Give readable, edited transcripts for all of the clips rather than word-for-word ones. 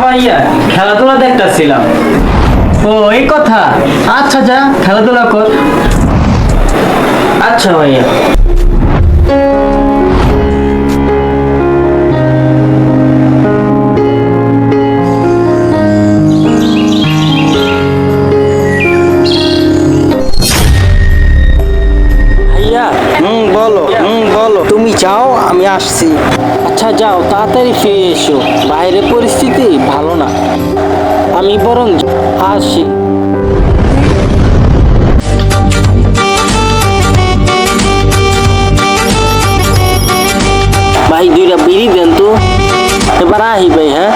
ভাইয়া, খেলাধুলা দেখতেছিলাম। ও এই কথা, আচ্ছা যা খেলাধুলা কর। আচ্ছা ভাইয়া। ভাইয়া, বলো তুমি যাও, আমি আসছি। আচ্ছা যাও, তাড়াতাড়ি ফিরে এসো, বাইরের পরিস্থিতি ভালো না। আমি বরং আসি। ভাই দুইটা বিড়ি দেন তো, এবার আহি ভাই। হ্যাঁ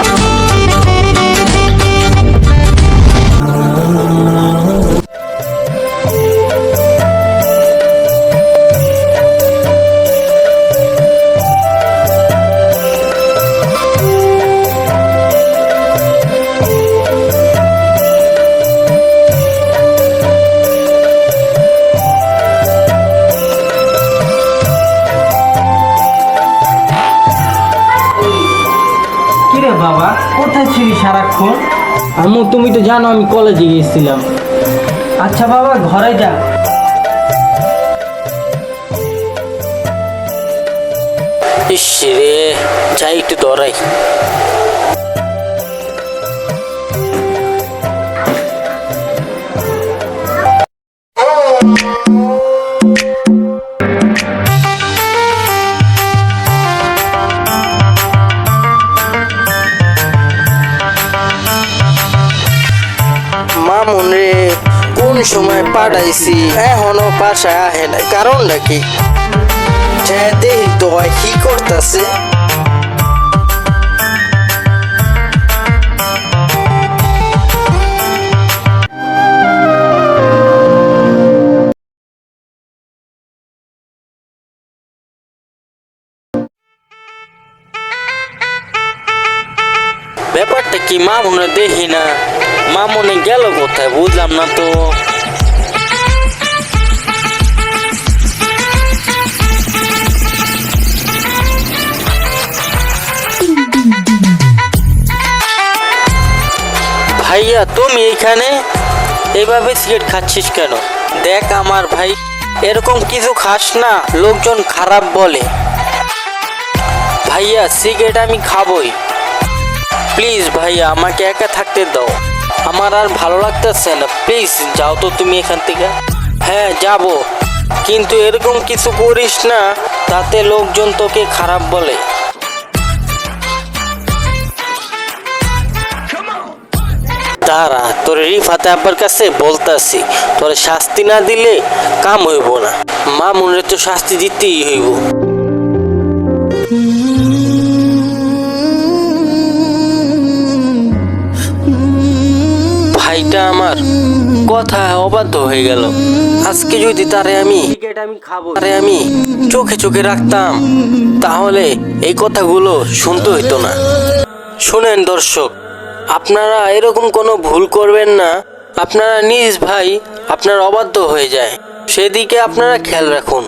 কিরে বাবা, কোথায় ছিলি সারাক্ষণ? আম্মু তুমি তো জানো আমি কলেজে গিয়েছিলাম। আচ্ছা বাবা, ঘরে যা। ইস রে, যাই একটু দৌড়াই। মামুন রে কোন সময় পাঠাইছি, এখনো বাসায় আহে না, কারণ নাকি দেখি তো হয় কি করতেছে। ব্যাপারটা কি মামুনে দেখি না, মামুনে গেল কোথায় বুঝলাম না তো। ভাইয়া তুমি এখানে এইভাবে সিগারেট খাচ্ছিস কেন? দেখ আমার ভাই, এরকম কিছু খাস না, লোকজন খারাপ বলে। ভাইয়া সিগারেট আমি খাবই, প্লিজ ভাইয়া আমাকে একা থাকতে দাও, আমার আর ভালো লাগতেছে না, প্লিজ যাও তো তুমি এখান থেকে। হ্যাঁ যাব, কিন্তু এরকম কিছু করিস না তাতে লোকজন তোকে খারাপ বলে। তারা তোর রিফাতে আব্বার কাছে বলতাছি, তোর শাস্তি না দিলে কাম হইব না, মামুনের তো শাস্তি দিতেই হইব। ভাইটা আমার কথা অবাধ্য হয়ে গেল। আজকে যদি তারে আমি চোখে চোখে রাখতাম, তাহলে এই কথাগুলো শুনতে হইতো না। শুনেন দর্শক, আপনারা এরকম কোনো ভুল করবেন না, আপনারা নিজ ভাই আপনার অবাধ্য হয়ে যায়, সেদিকে আপনারা খেয়াল রাখুন।